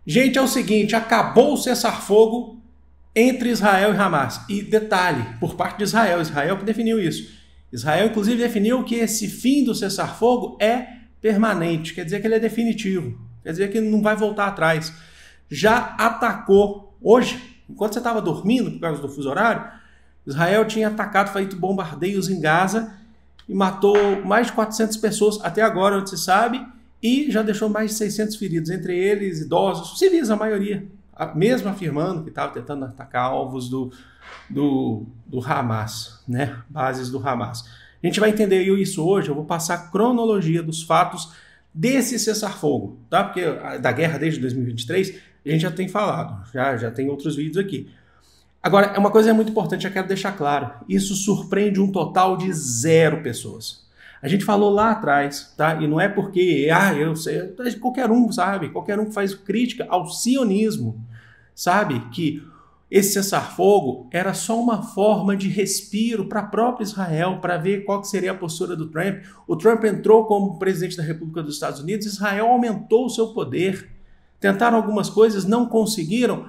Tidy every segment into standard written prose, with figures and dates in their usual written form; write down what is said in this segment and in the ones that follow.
Gente, é o seguinte, acabou o cessar-fogo entre Israel e Hamas. E detalhe, por parte de Israel, Israel que definiu isso. Israel, inclusive, definiu que esse fim do cessar-fogo é permanente, quer dizer que ele é definitivo, quer dizer que ele não vai voltar atrás. Já atacou hoje, enquanto você estava dormindo por causa do fuso horário, Israel tinha atacado, feito bombardeios em Gaza e matou mais de 400 pessoas até agora, onde se sabe, e já deixou mais de 600 feridos, entre eles idosos, civis a maioria, mesmo afirmando que estava tentando atacar alvos do Hamas, né? Bases do Hamas. A gente vai entender isso hoje, eu vou passar a cronologia dos fatos desse cessar-fogo, tá? Porque da guerra desde 2023 a gente já tem falado, já tem outros vídeos aqui. Agora, é uma coisa muito importante, eu quero deixar claro, isso surpreende um total de 0 pessoas. A gente falou lá atrás, tá? E não é porque, eu sei, qualquer um sabe, qualquer um que faz crítica ao sionismo, sabe que esse cessar-fogo era só uma forma de respiro para a própria Israel, para ver qual que seria a postura do Trump. O Trump entrou como presidente da República dos Estados Unidos, Israel aumentou o seu poder, tentaram algumas coisas, não conseguiram,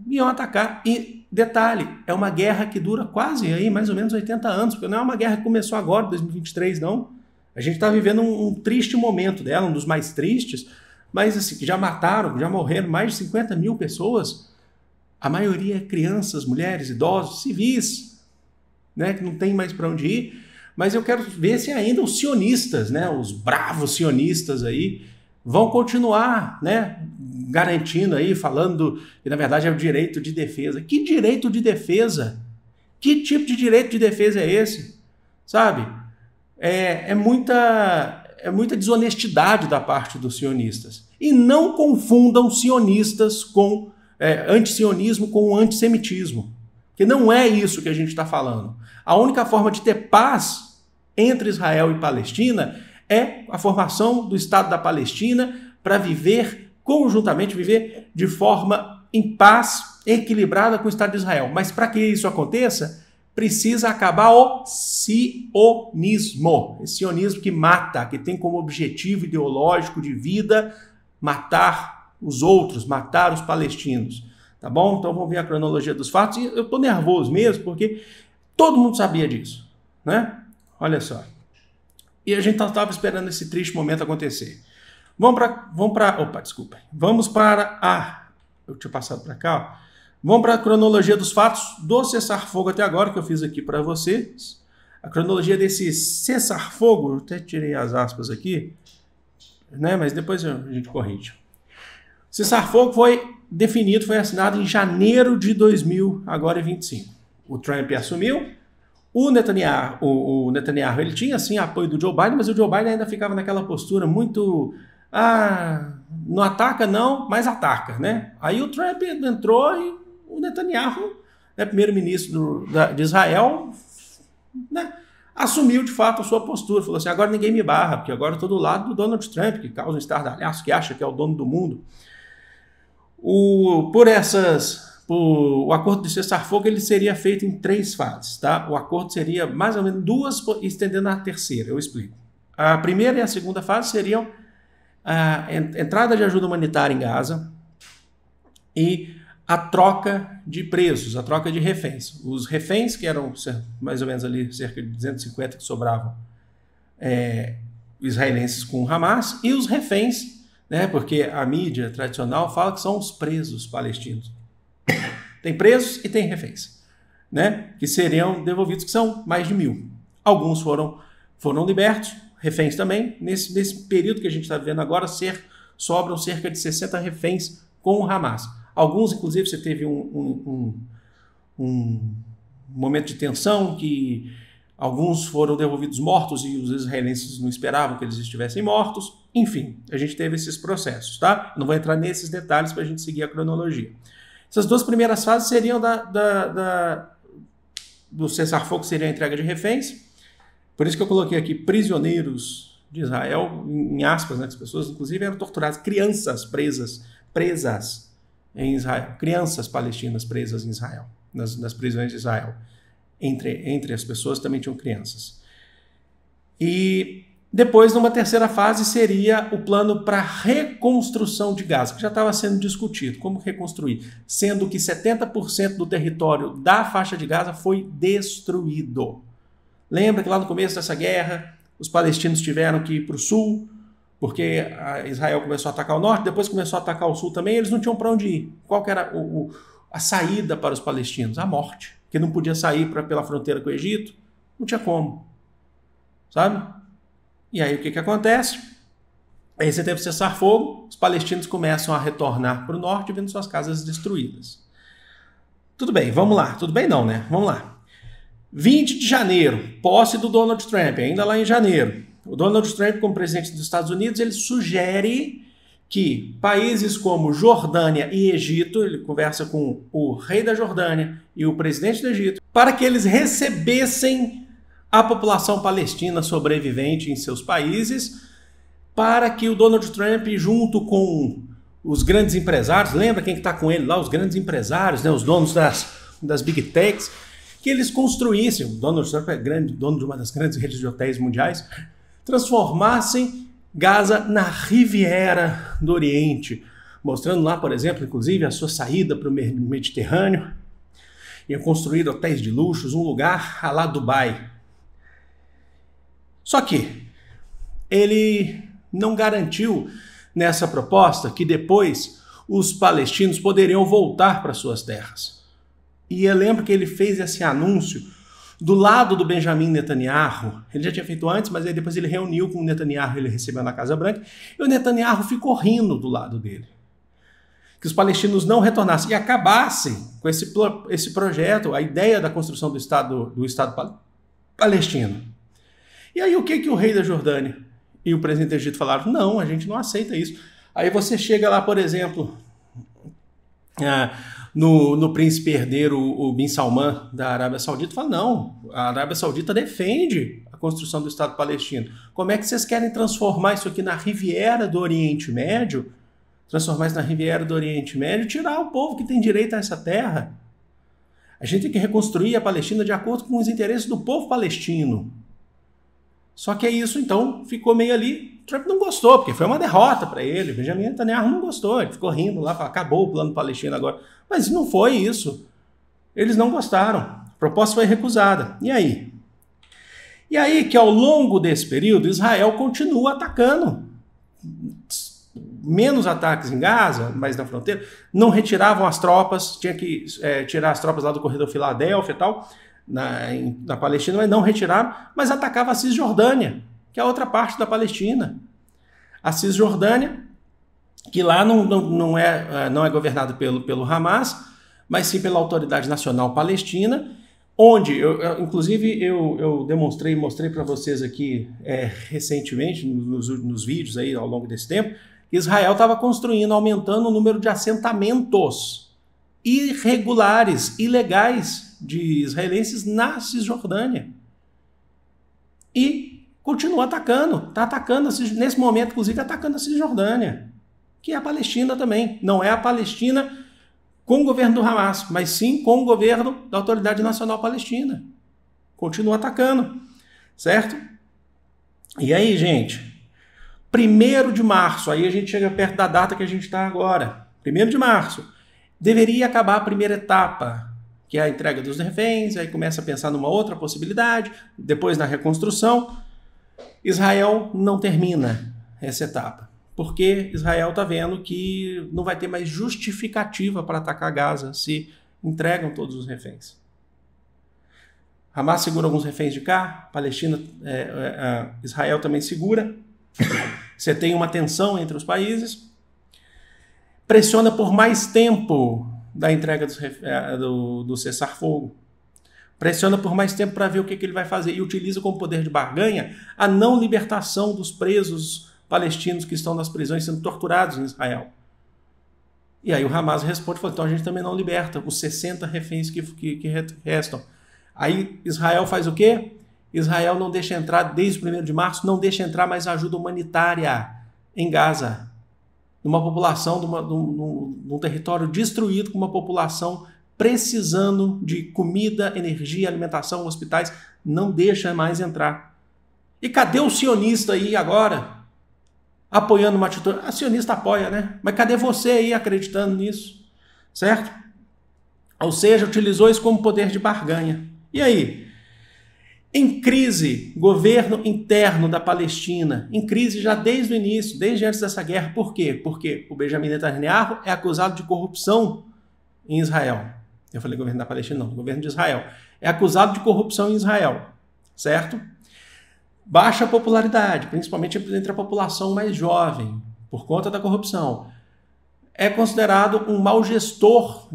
iam atacar. E detalhe, é uma guerra que dura quase aí, mais ou menos 80 anos, porque não é uma guerra que começou agora, 2023, não. A gente está vivendo um triste momento dela, um dos mais tristes, mas assim, já mataram, já morreram mais de 50 mil pessoas, a maioria é crianças, mulheres, idosos, civis, né, que não tem mais para onde ir. Mas eu quero ver se ainda os sionistas, né, os bravos sionistas aí, vão continuar, né, garantindo aí, falando que na verdade é o direito de defesa. Que direito de defesa? Que tipo de direito de defesa é esse? Sabe? É muita desonestidade da parte dos sionistas. E não confundam sionistas com antisionismo com antissemitismo. Porque não é isso que a gente está falando. A única forma de ter paz entre Israel e Palestina é a formação do Estado da Palestina para viver conjuntamente, viver de forma em paz, equilibrada com o Estado de Israel. Mas para que isso aconteça, precisa acabar o sionismo. Esse sionismo que mata, que tem como objetivo ideológico de vida matar os outros, matar os palestinos. Tá bom? Então vamos ver a cronologia dos fatos. E eu estou nervoso mesmo, porque todo mundo sabia disso, né? Olha só. E a gente estava esperando esse triste momento acontecer. Vamos para... eu tinha passado para cá, ó. Vamos para a cronologia dos fatos do cessar-fogo até agora, que eu fiz aqui para vocês. A cronologia desse cessar-fogo, eu até tirei as aspas aqui, né? Mas depois a gente corrige. O cessar-fogo foi definido, foi assinado em janeiro de 2025. O Trump assumiu. O Netanyahu, ele tinha sim apoio do Joe Biden, mas o Joe Biden ainda ficava naquela postura muito, não ataca não, mas ataca, né? Aí o Trump entrou e o Netanyahu, né, primeiro-ministro de Israel, né, assumiu de fato a sua postura, falou assim, agora ninguém me barra, porque agora eu estou do lado do Donald Trump, que causa um estardalhaço, que acha que é o dono do mundo. O acordo de cessar-fogo ele seria feito em 3 fases, tá? O acordo seria mais ou menos 2, estendendo a terceira, eu explico. A primeira e a segunda fase seriam a entrada de ajuda humanitária em Gaza e a troca de presos, a troca de reféns. Os reféns, que eram mais ou menos ali cerca de 250 que sobravam israelenses com Hamas, e os reféns, né, porque a mídia tradicional fala que são os presos palestinos. Tem presos e tem reféns, né, que seriam devolvidos, que são mais de 1.000. Alguns foram libertos, reféns também. Nesse período que a gente está vivendo agora, sobram cerca de 60 reféns com o Hamas. Alguns, inclusive, você teve um momento de tensão que alguns foram devolvidos mortos e os israelenses não esperavam que eles estivessem mortos. Enfim, a gente teve esses processos, tá? Não vou entrar nesses detalhes para a gente seguir a cronologia. Essas 2 primeiras fases seriam do cessar-fogo, seria a entrega de reféns. Por isso que eu coloquei aqui prisioneiros de Israel, em aspas, né? As pessoas, inclusive, eram torturadas. Crianças presas em Israel. Crianças palestinas presas em Israel, nas prisões de Israel. Entre as pessoas também tinham crianças. E Depois, numa terceira fase, seria o plano para reconstrução de Gaza, que já estava sendo discutido, como reconstruir, sendo que 70% do território da faixa de Gaza foi destruído. Lembra que lá no começo dessa guerra, os palestinos tiveram que ir para o sul, porque Israel começou a atacar o norte, depois começou a atacar o sul também, eles não tinham para onde ir. Qual que era a saída para os palestinos? A morte, que não podia sair pela fronteira com o Egito, não tinha como, sabe? E aí o que acontece? Aí você tem o cessar-fogo, os palestinos começam a retornar para o norte, vendo suas casas destruídas. Tudo bem, vamos lá. Tudo bem não, né? Vamos lá. 20 de janeiro, posse do Donald Trump, ainda lá em janeiro. O Donald Trump, como presidente dos Estados Unidos, ele sugere que países como Jordânia e Egito, ele conversa com o rei da Jordânia e o presidente do Egito, para que eles recebessem a população palestina sobrevivente em seus países, para que o Donald Trump, junto com os grandes empresários, lembra quem está com ele lá? Os grandes empresários, né, os donos das Big Techs, que eles construíssem, o Donald Trump é dono de uma das grandes redes de hotéis mundiais, transformassem Gaza na Riviera do Oriente, mostrando lá, por exemplo, inclusive a sua saída para o Mediterrâneo, e construir hotéis de luxos, um lugar à la Dubai. Só que ele não garantiu nessa proposta que depois os palestinos poderiam voltar para suas terras. E eu lembro que ele fez esse anúncio do lado do Benjamin Netanyahu. Ele já tinha feito antes, mas aí depois ele reuniu com o Netanyahu, ele recebeu na Casa Branca, e o Netanyahu ficou rindo do lado dele. Que os palestinos não retornassem e acabassem com esse projeto, a ideia da construção do Estado palestino. E aí o que o rei da Jordânia e o presidente do Egito falaram? Não, a gente não aceita isso. Aí você chega lá, por exemplo, no príncipe herdeiro, o Bin Salman, da Arábia Saudita, fala, não, a Arábia Saudita defende a construção do Estado palestino. Como é que vocês querem transformar isso aqui na Riviera do Oriente Médio? Transformar isso na Riviera do Oriente Médio e tirar o povo que tem direito a essa terra. A gente tem que reconstruir a Palestina de acordo com os interesses do povo palestino. Só que é isso, então, ficou meio ali. Trump não gostou, porque foi uma derrota para ele. Benjamin Netanyahu não gostou, ele ficou rindo lá, falou, acabou o plano palestino agora. Mas não foi isso. Eles não gostaram. A proposta foi recusada. E aí? E aí que ao longo desse período, Israel continua atacando. Menos ataques em Gaza, mas na fronteira. Não retiravam as tropas, tinha que tirar as tropas lá do corredor Filadélfia e tal, na Palestina, mas não retiraram, mas atacava a Cisjordânia, que é a outra parte da Palestina. A Cisjordânia, que lá não é governado pelo Hamas, mas sim pela Autoridade Nacional Palestina, onde, inclusive, eu mostrei para vocês aqui recentemente, nos vídeos aí ao longo desse tempo, que Israel estava construindo, aumentando o número de assentamentos irregulares, ilegais, de israelenses na Cisjordânia. E continua atacando. Está atacando, nesse momento, inclusive, atacando a Cisjordânia, que é a Palestina também. Não é a Palestina com o governo do Hamas, mas sim com o governo da Autoridade Nacional Palestina. Continua atacando, certo? E aí, gente, 1º de março, aí a gente chega perto da data que a gente está agora. 1º de março, deveria acabar a primeira etapa, que é a entrega dos reféns, aí começa a pensar numa outra possibilidade, depois na reconstrução. Israel não termina essa etapa, porque Israel está vendo que não vai ter mais justificativa para atacar Gaza se entregam todos os reféns. Hamas segura alguns reféns de cá, Palestina, Israel também segura. Você tem uma tensão entre os países, pressiona por mais tempo da entrega do cessar-fogo. Pressiona por mais tempo para ver o que ele vai fazer e utiliza como poder de barganha a não libertação dos presos palestinos que estão nas prisões sendo torturados em Israel. E aí o Hamas responde, então a gente também não liberta os 60 reféns que restam. Aí Israel faz o quê? Israel não deixa entrar, desde o 1º de março, não deixa entrar mais ajuda humanitária em Gaza. Numa população, num território destruído, com uma população precisando de comida, energia, alimentação, hospitais, não deixa mais entrar. E cadê o sionista aí agora? Apoiando uma atitude. A sionista apoia, né? Mas cadê você aí acreditando nisso? Certo? Ou seja, utilizou isso como poder de barganha. E aí? Em crise, governo interno da Palestina, em crise já desde o início, desde antes dessa guerra. Por quê? Porque o Benjamin Netanyahu é acusado de corrupção em Israel. Eu falei governo da Palestina, não, governo de Israel. É acusado de corrupção em Israel, certo? Baixa popularidade, principalmente entre a população mais jovem, por conta da corrupção. É considerado um mau gestor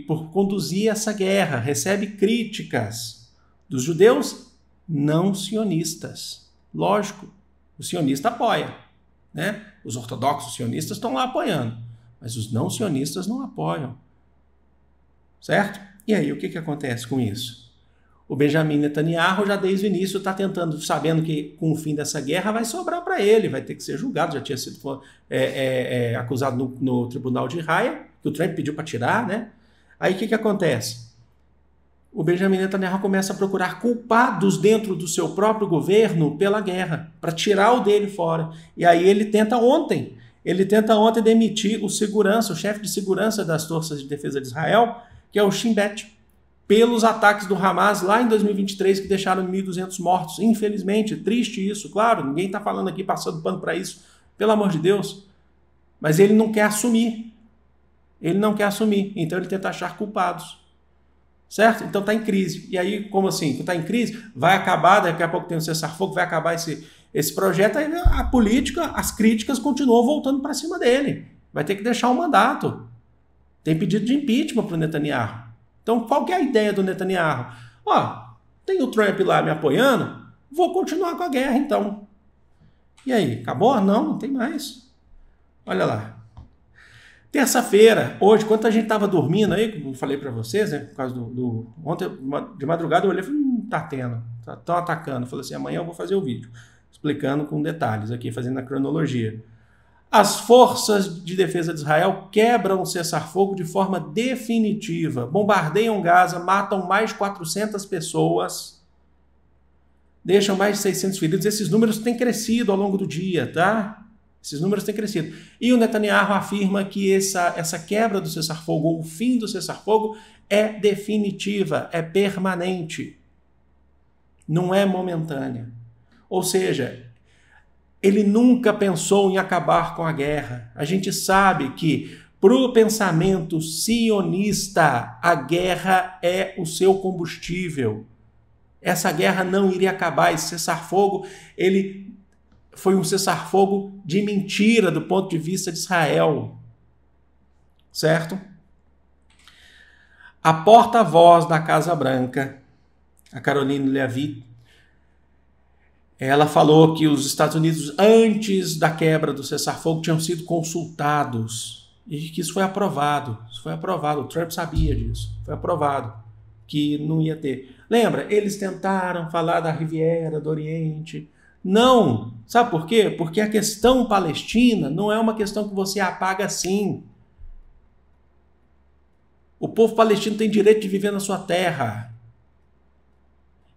por conduzir essa guerra, recebe críticas dos judeus não sionistas. Lógico, o sionista apoia, né? Os ortodoxos sionistas estão lá apoiando, mas os não sionistas não apoiam, certo? E aí, o que acontece com isso? O Benjamin Netanyahu já desde o início está tentando, sabendo que com o fim dessa guerra vai sobrar para ele, vai ter que ser julgado, já tinha sido acusado no tribunal de Haia, que o Trump pediu para tirar, né? Aí o que acontece? O Benjamin Netanyahu começa a procurar culpados dentro do seu próprio governo pela guerra, para tirar o dele fora. E aí ele tenta ontem demitir o chefe de segurança das Forças de Defesa de Israel, que é o Shin Bet, pelos ataques do Hamas lá em 2023 que deixaram 1.200 mortos. Infelizmente, triste isso, claro, ninguém está falando aqui passando pano para isso, pelo amor de Deus. Mas ele não quer assumir. Então ele tenta achar culpados. Certo? Então está em crise. E aí, como assim? Está em crise? Vai acabar, daqui a pouco tem um cessar-fogo, vai acabar esse projeto, aí a política, as críticas continuam voltando para cima dele. Vai ter que deixar o mandato. Tem pedido de impeachment para o Netanyahu. Então, qual que é a ideia do Netanyahu? Tem o Trump lá me apoiando, vou continuar com a guerra, então. E aí, acabou? Não tem mais. Olha lá. Terça-feira, hoje, quando a gente estava dormindo aí, como eu falei para vocês, né, por causa ontem, de madrugada, eu olhei e falei, tá tendo, estão atacando. Eu falei assim, amanhã eu vou fazer o vídeo, explicando com detalhes aqui, fazendo a cronologia. As forças de defesa de Israel quebram o cessar-fogo de forma definitiva, bombardeiam Gaza, matam mais de 400 pessoas, deixam mais de 600 feridos. Esses números têm crescido ao longo do dia, tá? Esses números têm crescido. E o Netanyahu afirma que essa quebra do cessar-fogo, ou o fim do cessar-fogo, é definitiva, é permanente, não é momentânea. Ou seja, ele nunca pensou em acabar com a guerra. A gente sabe que, para o pensamento sionista, a guerra é o seu combustível. Essa guerra não iria acabar. Esse cessar-fogo, ele foi um cessar-fogo de mentira do ponto de vista de Israel. Certo? A porta-voz da Casa Branca, a Caroline Leavitt, ela falou que os Estados Unidos, antes da quebra do cessar-fogo, tinham sido consultados e que isso foi aprovado. O Trump sabia disso. Foi aprovado que não ia ter. Lembra? Eles tentaram falar da Riviera, do Oriente. Não. Sabe por quê? Porque a questão palestina não é uma questão que você apaga assim. O povo palestino tem direito de viver na sua terra.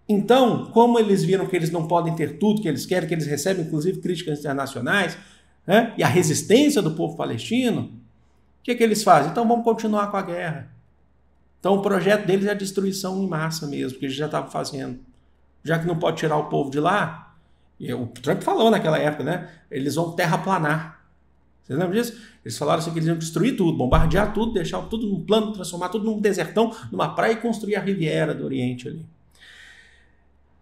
Então, como eles viram que eles não podem ter tudo que eles querem, que eles recebem inclusive críticas internacionais, né, e a resistência do povo palestino, o que eles fazem? Então vamos continuar com a guerra. Então o projeto deles é a destruição em massa mesmo, que eles já estavam fazendo. Já que não pode tirar o povo de lá, e o Trump falou naquela época, né, eles vão terraplanar. Vocês lembram disso? Eles falaram assim que eles iam destruir tudo, bombardear tudo, deixar tudo num plano, transformar tudo num desertão, numa praia e construir a Riviera do Oriente ali.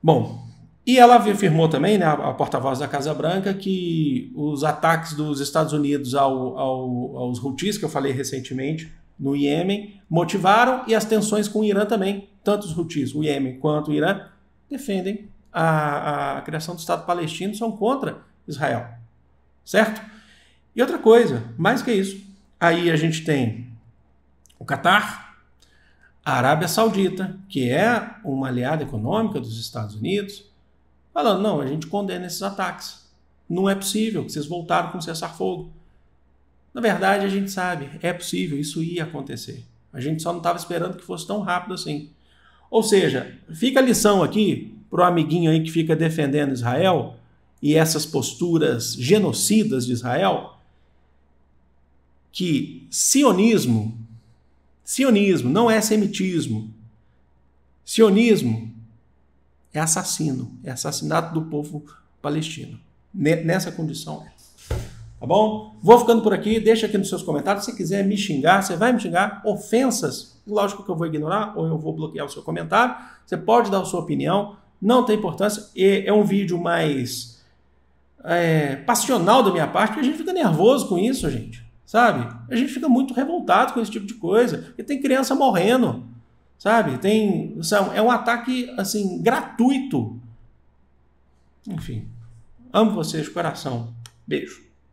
Bom, e ela afirmou também, né, a porta-voz da Casa Branca, que os ataques dos Estados Unidos aos Houthis, que eu falei recentemente, no Iêmen, motivaram, e as tensões com o Irã também. Tanto os Houthis, o Iêmen, quanto o Irã, defendem a criação do Estado palestino, são contra Israel. Certo? E outra coisa, mais que isso, aí a gente tem o Catar, a Arábia Saudita, que é uma aliada econômica dos Estados Unidos, falando, não, a gente condena esses ataques. Não é possível que vocês voltaram com cessar-fogo. Na verdade, a gente sabe, é possível, isso ia acontecer. A gente só não estava esperando que fosse tão rápido assim. Ou seja, fica a lição aqui pro amiguinho aí que fica defendendo Israel e essas posturas genocidas de Israel, que sionismo não é semitismo. Sionismo é assassino, é assassinato do povo palestino. Nessa condição. Tá bom? Vou ficando por aqui, deixa aqui nos seus comentários. Se quiser me xingar, você vai me xingar. Ofensas, lógico que eu vou ignorar ou eu vou bloquear o seu comentário. Você pode dar a sua opinião, não tem importância. É um vídeo mais passional da minha parte, porque a gente fica nervoso com isso, gente. Sabe? A gente fica muito revoltado com esse tipo de coisa. Porque tem criança morrendo. Sabe? É um ataque assim, gratuito. Enfim. Amo vocês de coração. Beijo.